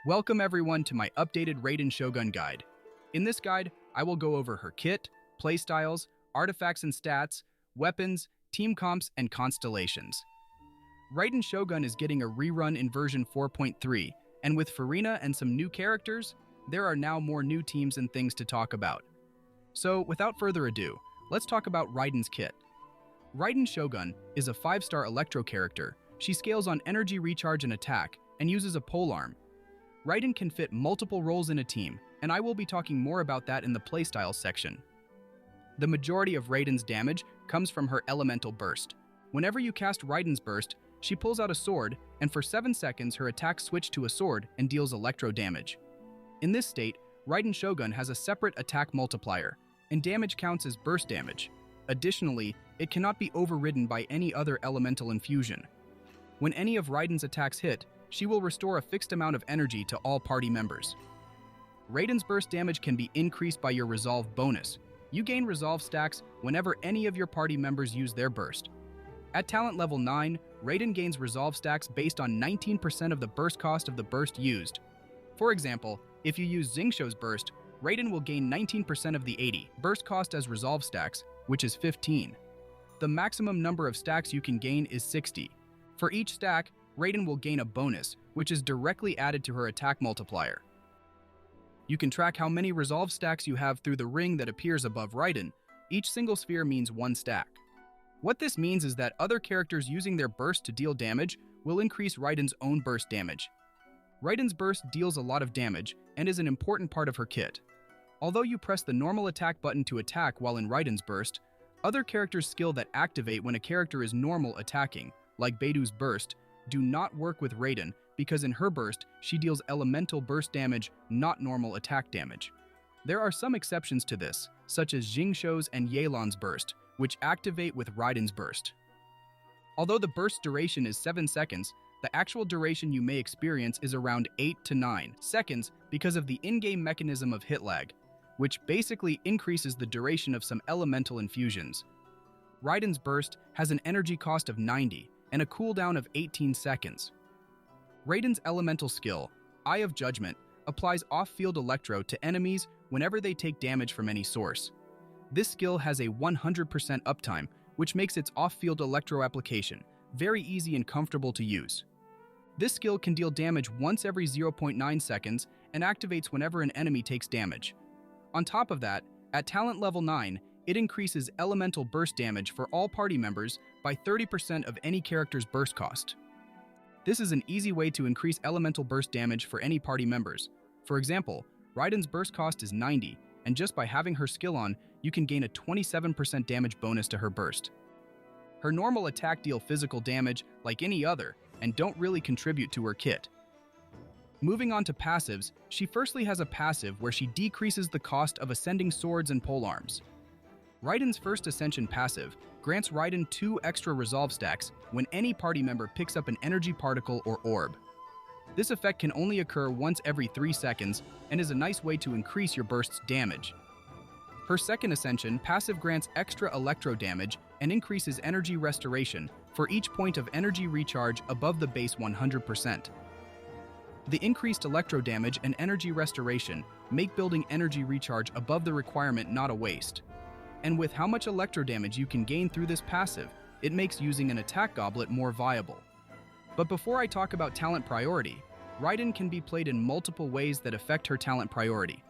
Welcome everyone to my updated Raiden Shogun guide. In this guide, I will go over her kit, playstyles, artifacts and stats, weapons, team comps, and constellations. Raiden Shogun is getting a rerun in version 4.3, and with Furina and some new characters, there are now more new teams and things to talk about. So, without further ado, let's talk about Raiden's kit. Raiden Shogun is a 5-star Electro character. She scales on energy recharge and attack, and uses a polearm. Raiden can fit multiple roles in a team, and I will be talking more about that in the playstyles section. The majority of Raiden's damage comes from her elemental burst. Whenever you cast Raiden's burst, she pulls out a sword, and for 7 seconds her attacks switch to a sword and deals electro damage. In this state, Raiden Shogun has a separate attack multiplier, and damage counts as burst damage. Additionally, it cannot be overridden by any other elemental infusion. When any of Raiden's attacks hit, she will restore a fixed amount of energy to all party members. Raiden's burst damage can be increased by your resolve bonus. You gain resolve stacks whenever any of your party members use their burst. At talent level 9, Raiden gains resolve stacks based on 19% of the burst cost of the burst used. For example, if you use Xingqiu's burst, Raiden will gain 19% of the 80 burst cost as resolve stacks, which is 15. The maximum number of stacks you can gain is 60. For each stack, Raiden will gain a bonus, which is directly added to her attack multiplier. You can track how many resolve stacks you have through the ring that appears above Raiden. Each single sphere means 1 stack. What this means is that other characters using their burst to deal damage will increase Raiden's own burst damage. Raiden's burst deals a lot of damage and is an important part of her kit. Although you press the normal attack button to attack while in Raiden's burst, other characters' skill that activate when a character is normal attacking, like Beidou's burst, do not work with Raiden because in her burst, she deals elemental burst damage, not normal attack damage. There are some exceptions to this, such as Xingqiu's and Yelan's burst, which activate with Raiden's burst. Although the burst duration is 7 seconds, the actual duration you may experience is around 8 to 9 seconds because of the in-game mechanism of hit lag, which basically increases the duration of some elemental infusions. Raiden's burst has an energy cost of 90, and a cooldown of 18 seconds. Raiden's elemental skill, Eye of Judgment, applies off-field electro to enemies whenever they take damage from any source. This skill has a 100% uptime, which makes its off-field electro application very easy and comfortable to use. This skill can deal damage once every 0.9 seconds and activates whenever an enemy takes damage. On top of that, at talent level 9, it increases elemental burst damage for all party members by 30% of any character's burst cost. This is an easy way to increase elemental burst damage for any party members. For example, Raiden's burst cost is 90, and just by having her skill on, you can gain a 27% damage bonus to her burst. Her normal attack deal physical damage like any other, and don't really contribute to her kit. Moving on to passives, she firstly has a passive where she decreases the cost of ascending swords and polearms. Raiden's first Ascension passive grants Raiden 2 extra resolve stacks when any party member picks up an energy particle or orb. This effect can only occur once every 3 seconds and is a nice way to increase your burst's damage. Her second Ascension passive grants extra electro damage and increases energy restoration for each point of energy recharge above the base 100%. The increased electro damage and energy restoration make building energy recharge above the requirement not a waste. And with how much electro damage you can gain through this passive, it makes using an attack goblet more viable. But before I talk about talent priority, Raiden can be played in multiple ways that affect her talent priority,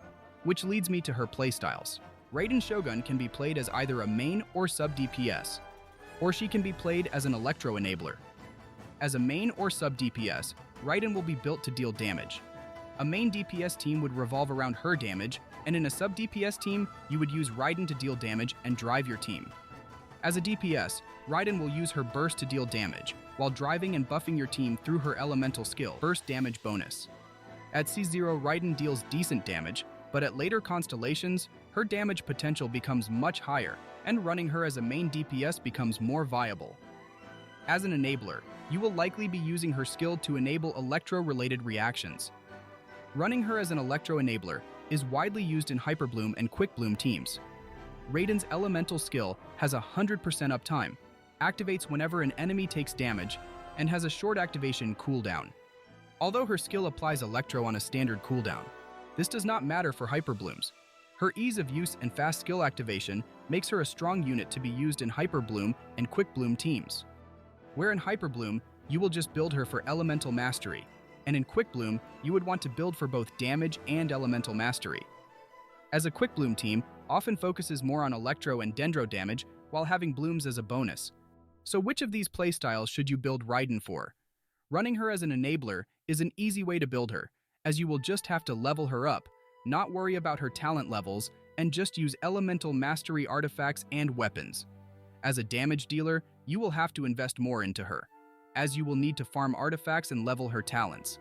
which leads me to her playstyles. Raiden Shogun can be played as either a main or sub DPS, or she can be played as an electro enabler. As a main or sub DPS, Raiden will be built to deal damage. A main DPS team would revolve around her damage, and in a sub DPS team, you would use Raiden to deal damage and drive your team. As a DPS, Raiden will use her burst to deal damage, while driving and buffing your team through her elemental skill, burst damage bonus. At C0, Raiden deals decent damage, but at later constellations, her damage potential becomes much higher, and running her as a main DPS becomes more viable. As an enabler, you will likely be using her skill to enable electro-related reactions. Running her as an electro enabler is widely used in Hyperbloom and Quickbloom teams. Raiden's elemental skill has 100% uptime, activates whenever an enemy takes damage, and has a short activation cooldown. although her skill applies Electro on a standard cooldown. This does not matter for Hyperblooms. Her ease of use and fast skill activation makes her a strong unit to be used in Hyperbloom and Quick Bloom teams. Where in Hyperbloom, you will just build her for Elemental Mastery, and in Quick Bloom, you would want to build for both damage and Elemental Mastery. As a Quick Bloom team often focuses more on Electro and Dendro damage while having Blooms as a bonus. So which of these playstyles should you build Raiden for? Running her as an enabler is an easy way to build her, as you will just have to level her up, not worry about her talent levels, and just use Elemental Mastery artifacts and weapons. As a damage dealer, you will have to invest more into her, as you will need to farm artifacts and level her talents.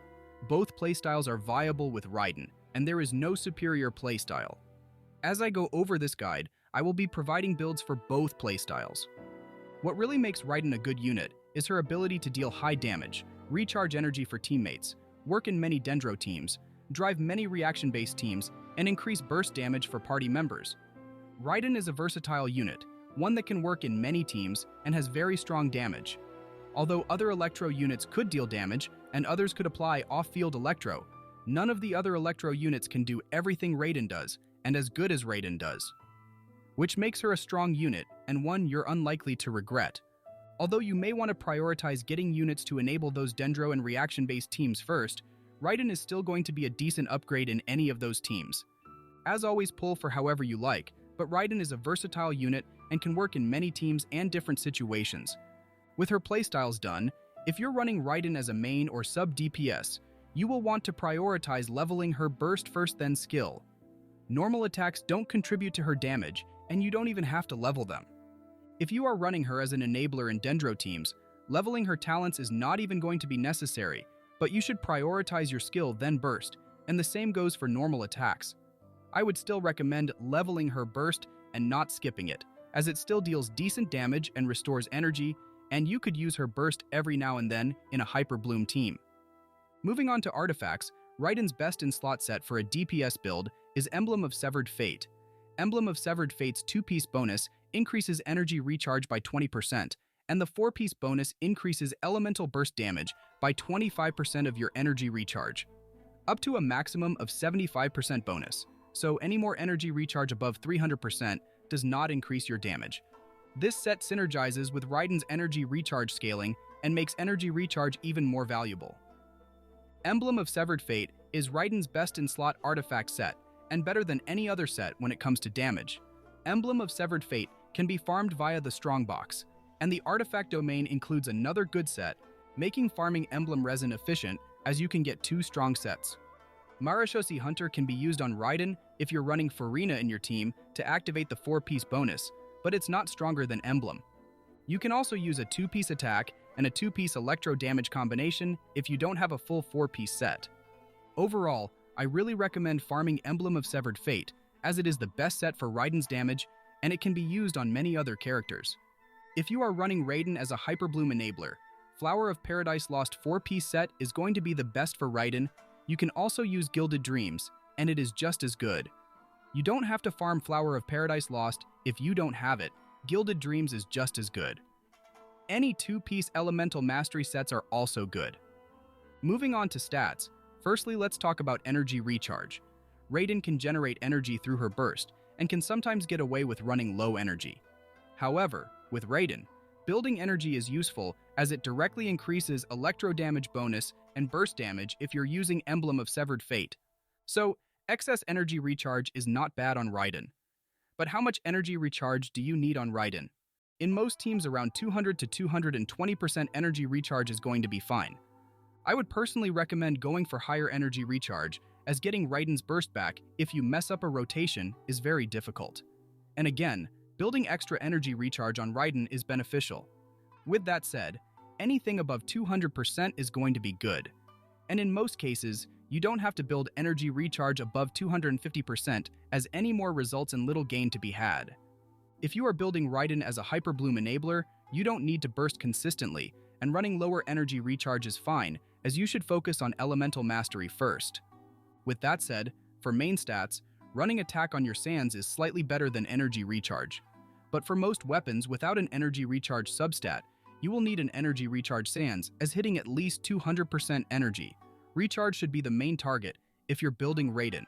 Both playstyles are viable with Raiden, and there is no superior playstyle. As I go over this guide, I will be providing builds for both playstyles. What really makes Raiden a good unit is her ability to deal high damage, recharge energy for teammates, work in many Dendro teams, drive many reaction-based teams, and increase burst damage for party members. Raiden is a versatile unit, one that can work in many teams and has very strong damage. Although other Electro units could deal damage and others could apply off-field Electro, none of the other Electro units can do everything Raiden does and as good as Raiden does, which makes her a strong unit and one you're unlikely to regret. Although you may want to prioritize getting units to enable those Dendro and reaction-based teams first, Raiden is still going to be a decent upgrade in any of those teams. As always, pull for however you like, but Raiden is a versatile unit and can work in many teams and different situations. With her playstyles done, if you're running Raiden as a main or sub DPS, you will want to prioritize leveling her burst first then skill. Normal attacks don't contribute to her damage, and you don't even have to level them. If you are running her as an enabler in Dendro teams, leveling her talents is not even going to be necessary, but you should prioritize your skill then burst, and the same goes for normal attacks. I would still recommend leveling her burst and not skipping it, as it still deals decent damage and restores energy, and you could use her burst every now and then in a Hyperbloom team. Moving on to artifacts, Raiden's best in slot set for a DPS build is Emblem of Severed Fate. Emblem of Severed Fate's 2-piece bonus increases energy recharge by 20%, and the 4-piece bonus increases elemental burst damage by 25% of your energy recharge, up to a maximum of 75% bonus, so any more energy recharge above 300% does not increase your damage. This set synergizes with Raiden's energy recharge scaling and makes energy recharge even more valuable. Emblem of Severed Fate is Raiden's best in slot artifact set, and better than any other set when it comes to damage. Emblem of Severed Fate can be farmed via the Strongbox, and the artifact domain includes another good set, making farming Emblem Resin efficient as you can get 2 strong sets. Marashoshi Hunter can be used on Raiden if you're running Furina in your team to activate the 4-piece bonus, but it's not stronger than Emblem. You can also use a 2-piece attack and a 2-piece electro damage combination if you don't have a full 4-piece set. Overall, I really recommend farming Emblem of Severed Fate, as it is the best set for Raiden's damage, and it can be used on many other characters. If you are running Raiden as a Hyperbloom enabler, Flower of Paradise Lost 4-piece set is going to be the best for Raiden. You can also use Gilded Dreams, and it is just as good. You don't have to farm Flower of Paradise Lost if you don't have it. Gilded Dreams is just as good. Any 2-piece Elemental Mastery sets are also good. Moving on to stats, firstly let's talk about energy recharge. Raiden can generate energy through her burst, and can sometimes get away with running low energy. However, with Raiden, building energy is useful as it directly increases electro damage bonus and burst damage if you're using Emblem of Severed Fate. So, excess energy recharge is not bad on Raiden. But how much energy recharge do you need on Raiden? In most teams, around 200 to 220% energy recharge is going to be fine. I would personally recommend going for higher energy recharge, as getting Raiden's burst back if you mess up a rotation is very difficult. And again, building extra energy recharge on Raiden is beneficial. With that said, anything above 200% is going to be good. And in most cases, you don't have to build energy recharge above 250%, as any more results in little gain to be had. If you are building Raiden as a Hyperbloom enabler, you don't need to burst consistently, and running lower energy recharge is fine, as you should focus on Elemental Mastery first. With that said, for main stats, running attack on your sands is slightly better than energy recharge. But for most weapons without an energy recharge substat, you will need an energy recharge sands, as hitting at least 200% energy, Recharge should be the main target if you're building Raiden.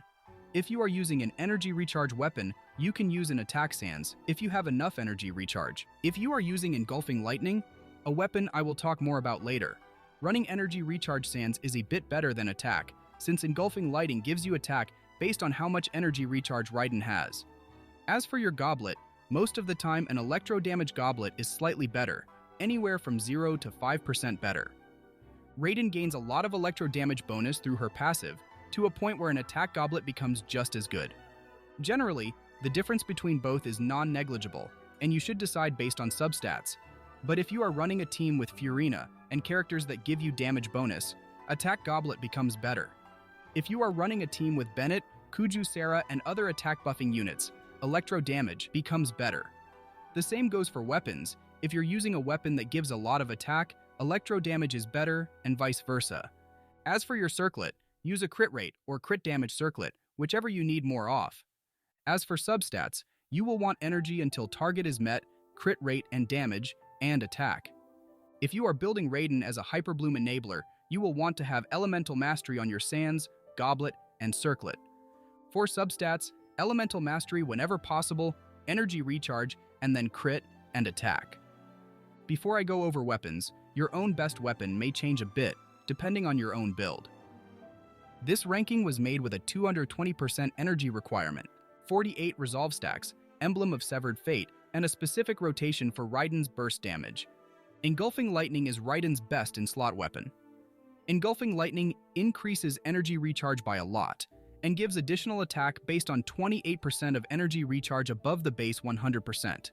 If you are using an energy recharge weapon, you can use an attack sands if you have enough energy recharge. If you are using engulfing lightning, a weapon I will talk more about later, running energy recharge sands is a bit better than attack, since engulfing lightning gives you attack based on how much energy recharge Raiden has. As for your goblet, most of the time an electro damage goblet is slightly better, anywhere from 0 to 5% better. Raiden gains a lot of electro damage bonus through her passive, to a point where an attack goblet becomes just as good. Generally, the difference between both is non-negligible, and you should decide based on substats. But if you are running a team with Furina and characters that give you damage bonus, attack goblet becomes better. If you are running a team with Bennett, Kuju Sarah, and other attack buffing units, electro damage becomes better. The same goes for weapons. If you're using a weapon that gives a lot of attack, electro damage is better, and vice versa. As for your circlet, use a crit rate or crit damage circlet, whichever you need more off. As for substats, you will want energy until target is met, crit rate and damage, and attack. If you are building Raiden as a Hyperbloom enabler, you will want to have elemental mastery on your sands, goblet, and circlet. For substats, elemental mastery whenever possible, energy recharge, and then crit and attack. Before I go over weapons, your own best weapon may change a bit, depending on your own build. This ranking was made with a 220% energy requirement, 48 resolve stacks, emblem of severed fate, and a specific rotation for Raiden's burst damage. Engulfing lightning is Raiden's best in slot weapon. Engulfing lightning increases energy recharge by a lot, and gives additional attack based on 28% of energy recharge above the base 100%.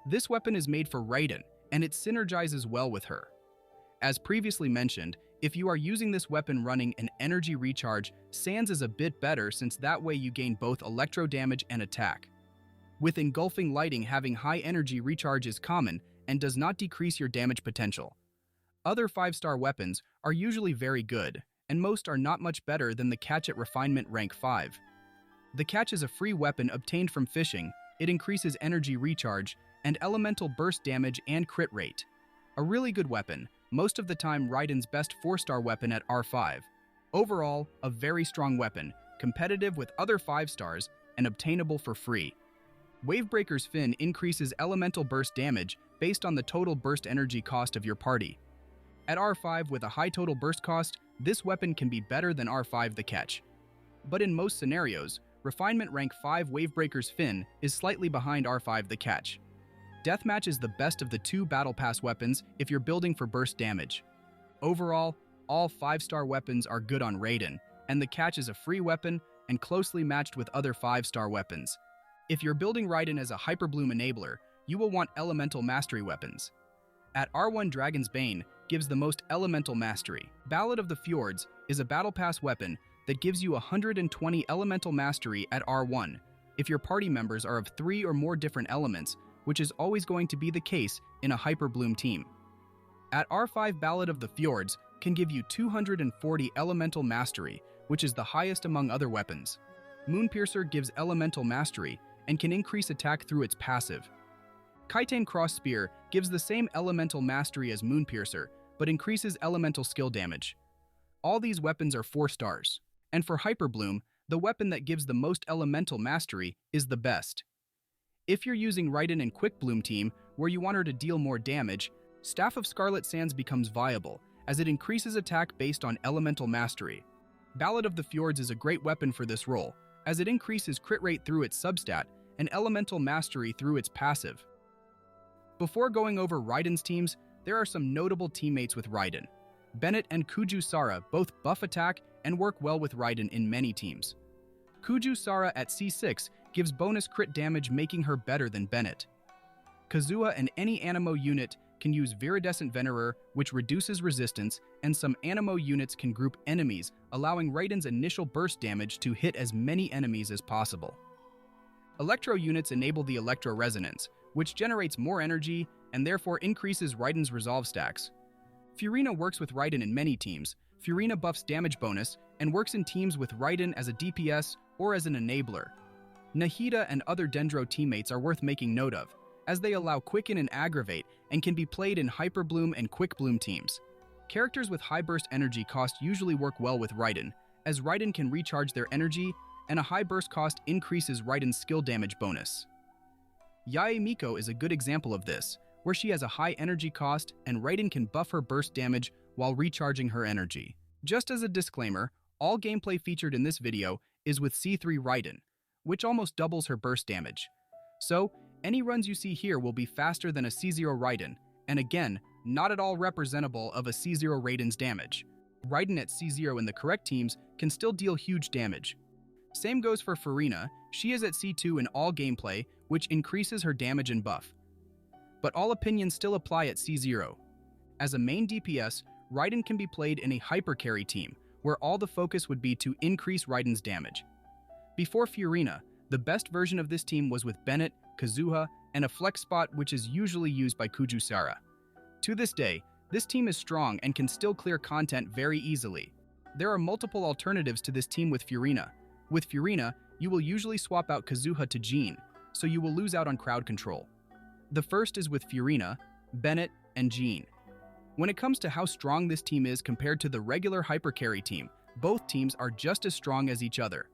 This weapon is made for Raiden, and it synergizes well with her. As previously mentioned, if you are using this weapon running an energy recharge, Sans is a bit better since that way you gain both electro damage and attack. With engulfing lighting, having high energy recharge is common and does not decrease your damage potential. Other 5-star weapons are usually very good, and most are not much better than the catch at refinement rank 5. The catch is a free weapon obtained from fishing. It increases energy recharge and elemental burst damage and crit rate. A really good weapon, most of the time Raiden's best 4-star weapon at R5. Overall, a very strong weapon, competitive with other 5 stars, and obtainable for free. Wavebreaker's Fin increases elemental burst damage based on the total burst energy cost of your party. At R5 with a high total burst cost, this weapon can be better than R5 the catch. But in most scenarios, Refinement rank 5 Wavebreaker's Fin is slightly behind R5 the catch. Deathmatch is the best of the 2 Battle Pass weapons if you're building for burst damage. Overall, all 5-star weapons are good on Raiden, and the catch is a free weapon and closely matched with other 5-star weapons. If you're building Raiden as a Hyperbloom enabler, you will want elemental mastery weapons. At R1 Dragon's Bane gives the most elemental mastery. Ballad of the Fjords is a Battle Pass weapon that gives you 120 elemental mastery at R1 if your party members are of 3 or more different elements, which is always going to be the case in a Hyperbloom team. At R5 Ballad of the Fjords can give you 240 elemental mastery, which is the highest among other weapons. Moonpiercer gives elemental mastery and can increase attack through its passive. Kaiten Cross Spear gives the same elemental mastery as Moonpiercer, but increases elemental skill damage. All these weapons are 4 stars, and for Hyperbloom, the weapon that gives the most elemental mastery is the best. If you're using Raiden in Quick Bloom team, where you want her to deal more damage, Staff of Scarlet Sands becomes viable, as it increases attack based on elemental mastery. Ballad of the Fjords is a great weapon for this role, as it increases crit rate through its substat and elemental mastery through its passive. Before going over Raiden's teams, there are some notable teammates with Raiden. Bennett and Kuju Sara both buff attack and work well with Raiden in many teams. Kuju Sara at C6 gives bonus crit damage, making her better than Bennett. Kazuha and any Animo unit can use Viridescent Venerer, which reduces resistance, and some Animo units can group enemies, allowing Raiden's initial burst damage to hit as many enemies as possible. Electro units enable the Electro Resonance, which generates more energy and therefore increases Raiden's resolve stacks. Furina works with Raiden in many teams. Furina buffs damage bonus and works in teams with Raiden as a DPS or as an enabler. Nahida and other Dendro teammates are worth making note of, as they allow Quicken and Aggravate and can be played in Hyperbloom and Quick Bloom teams. Characters with high burst energy cost usually work well with Raiden, as Raiden can recharge their energy, and a high burst cost increases Raiden's skill damage bonus. Yae Miko is a good example of this, where she has a high energy cost and Raiden can buff her burst damage while recharging her energy. Just as a disclaimer, all gameplay featured in this video is with C3 Raiden, which almost doubles her burst damage. So, any runs you see here will be faster than a C0 Raiden, and again, not at all representable of a C0 Raiden's damage. Raiden at C0 in the correct teams can still deal huge damage. Same goes for Furina, she is at C2 in all gameplay, which increases her damage and buff. But all opinions still apply at C0. As a main DPS, Raiden can be played in a hyper carry team, where all the focus would be to increase Raiden's damage. Before Furina, the best version of this team was with Bennett, Kazuha, and a flex spot which is usually used by Kujusara. To this day, this team is strong and can still clear content very easily. There are multiple alternatives to this team with Furina. With Furina, you will usually swap out Kazuha to Jean, so you will lose out on crowd control. The first is with Furina, Bennett, and Jean. When it comes to how strong this team is compared to the regular hyper carry team, both teams are just as strong as each other.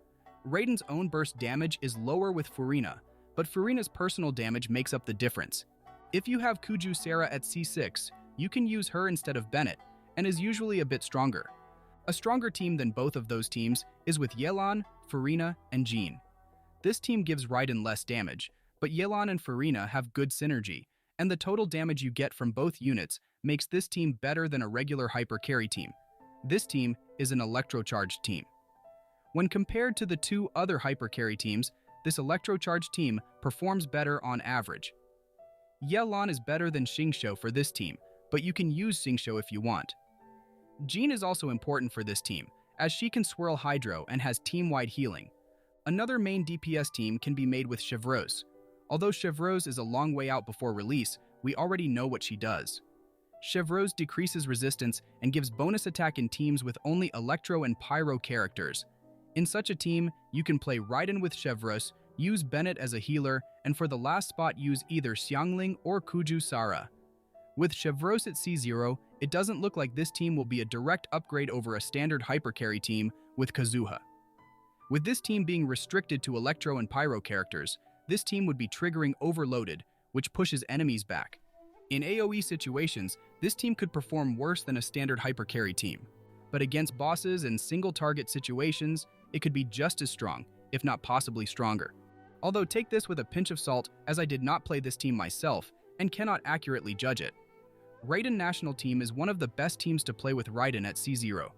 Raiden's own burst damage is lower with Furina, but Furina's personal damage makes up the difference. If you have Kujusara at C6, you can use her instead of Bennett, and is usually a bit stronger. A stronger team than both of those teams is with Yelan, Furina, and Jean. This team gives Raiden less damage, but Yelan and Furina have good synergy, and the total damage you get from both units makes this team better than a regular hyper carry team. This team is an electro-charged team. When compared to the two other hyper carry teams, this electro-charged team performs better on average. Yelan is better than Xingqiu for this team, but you can use Xingqiu if you want. Jean is also important for this team, as she can swirl Hydro and has team-wide healing. Another main DPS team can be made with Chevreuse. Although Chevreuse is a long way out before release, we already know what she does. Chevreuse decreases resistance and gives bonus attack in teams with only Electro and Pyro characters. In such a team, you can play Raiden with Chevreuse, use Bennett as a healer, and for the last spot use either Xiangling or Kujusara. With Chevreuse at C0, it doesn't look like this team will be a direct upgrade over a standard hyper carry team with Kazuha. With this team being restricted to Electro and Pyro characters, this team would be triggering Overloaded, which pushes enemies back. In AoE situations, this team could perform worse than a standard hyper carry team. But against bosses and single target situations, it could be just as strong, if not possibly stronger. Although take this with a pinch of salt, as I did not play this team myself and cannot accurately judge it. Raiden National Team is one of the best teams to play with Raiden at C0.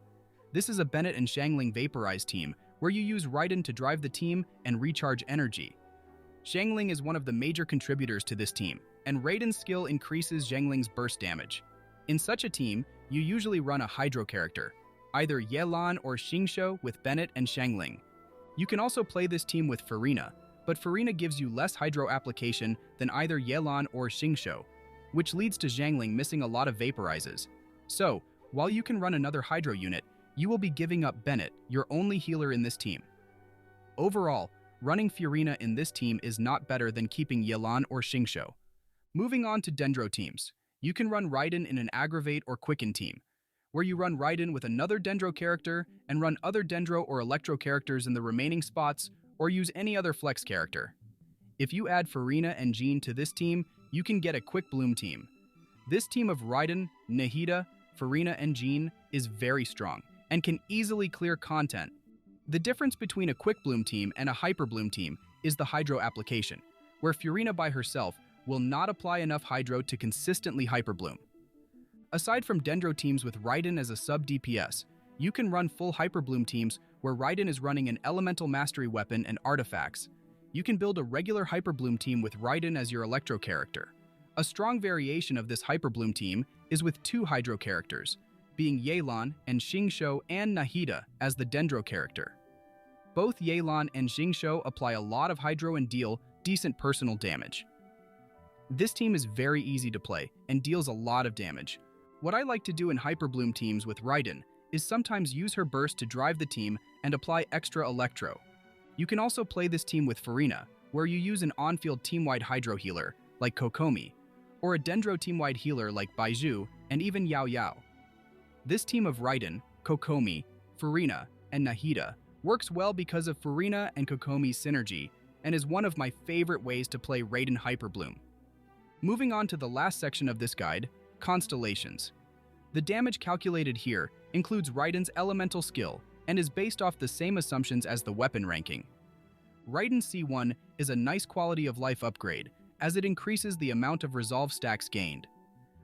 This is a Bennett and Xiangling vaporized team, where you use Raiden to drive the team and recharge energy. Xiangling is one of the major contributors to this team, and Raiden's skill increases Xiangling's burst damage. In such a team, you usually run a Hydro character, either Yelan or Xingqiu with Bennett and Xiangling. You can also play this team with Furina, but Furina gives you less Hydro application than either Yelan or Xingqiu, which leads to Xiangling missing a lot of vaporizes. So, while you can run another Hydro unit, you will be giving up Bennett, your only healer in this team. Overall, running Furina in this team is not better than keeping Yelan or Xingqiu. Moving on to Dendro teams, you can run Raiden in an Aggravate or Quicken team, where you run Raiden with another Dendro character and run other Dendro or Electro characters in the remaining spots, or use any other flex character. If you add Furina and Jean to this team, you can get a Quick Bloom team. This team of Raiden, Nahida, Furina, and Jean is very strong and can easily clear content. The difference between a Quick Bloom team and a Hyperbloom team is the Hydro application, where Furina by herself will not apply enough Hydro to consistently Hyperbloom. Aside from Dendro teams with Raiden as a sub-DPS, you can run full Hyperbloom teams where Raiden is running an Elemental Mastery weapon and artifacts. You can build a regular Hyperbloom team with Raiden as your Electro character. A strong variation of this Hyperbloom team is with two Hydro characters, being Yelan and Xingqiu and Nahida as the Dendro character. Both Yelan and Xingqiu apply a lot of Hydro and deal decent personal damage. This team is very easy to play and deals a lot of damage. What I like to do in Hyperbloom teams with Raiden is sometimes use her burst to drive the team and apply extra Electro. You can also play this team with Furina, where you use an on-field team-wide Hydro healer, like Kokomi, or a Dendro team-wide healer like Baizhu and even Yao Yao. This team of Raiden, Kokomi, Furina, and Nahida works well because of Furina and Kokomi's synergy and is one of my favorite ways to play Raiden Hyperbloom. Moving on to the last section of this guide, Constellations. The damage calculated here includes Raiden's elemental skill and is based off the same assumptions as the weapon ranking. Raiden C1 is a nice quality of life upgrade as it increases the amount of resolve stacks gained.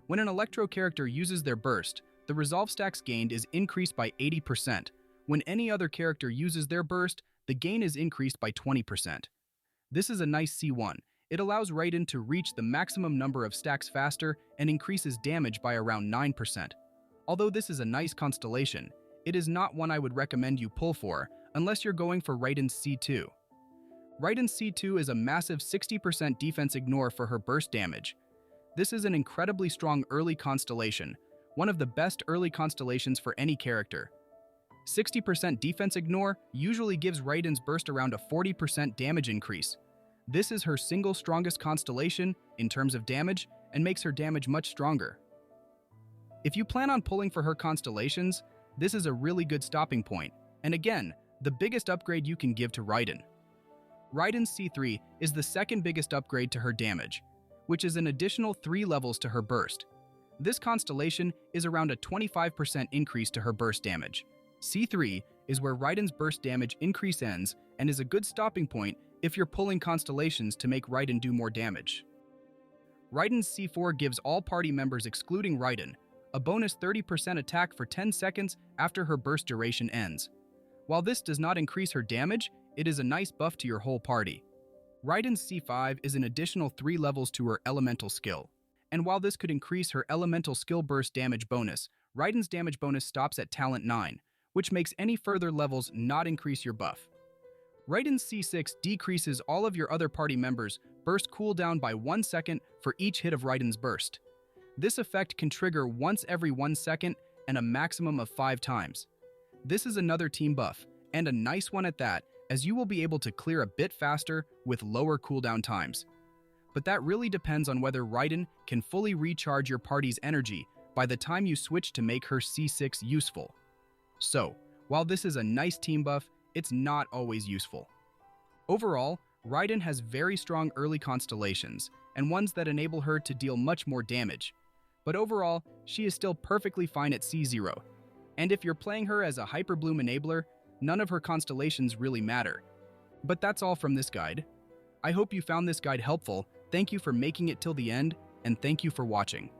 When an Electro character uses their burst, the resolve stacks gained is increased by 80%. When any other character uses their burst, the gain is increased by 20%. This is a nice C1. It allows Raiden to reach the maximum number of stacks faster and increases damage by around 9%. Although this is a nice constellation, it is not one I would recommend you pull for unless you're going for Raiden's C2. Raiden's C2 is a massive 60% defense ignore for her burst damage. This is an incredibly strong early constellation, one of the best early constellations for any character. 60% defense ignore usually gives Raiden's burst around a 40% damage increase. This is her single strongest constellation in terms of damage and makes her damage much stronger. If you plan on pulling for her constellations, this is a really good stopping point, and again, the biggest upgrade you can give to Raiden. Raiden's C3 is the second biggest upgrade to her damage, which is an additional 3 levels to her burst. This constellation is around a 25% increase to her burst damage. C3 is where Raiden's burst damage increase ends and is a good stopping point if you're pulling constellations to make Raiden do more damage. Raiden's C4 gives all party members excluding Raiden a bonus 30% attack for 10 seconds after her burst duration ends. While this does not increase her damage, it is a nice buff to your whole party. Raiden's C5 is an additional 3 levels to her elemental skill. And while this could increase her elemental skill burst damage bonus, Raiden's damage bonus stops at talent 9, which makes any further levels not increase your buff. Raiden's C6 decreases all of your other party members' burst cooldown by 1 second for each hit of Raiden's burst. This effect can trigger once every 1 second and a maximum of 5 times. This is another team buff, and a nice one at that, as you will be able to clear a bit faster with lower cooldown times. But that really depends on whether Raiden can fully recharge your party's energy by the time you switch to make her C6 useful. So, while this is a nice team buff, it's not always useful. Overall, Raiden has very strong early constellations, and ones that enable her to deal much more damage. But overall, she is still perfectly fine at C0. And if you're playing her as a Hyperbloom enabler, none of her constellations really matter. But that's all from this guide. I hope you found this guide helpful. Thank you for making it till the end, and thank you for watching.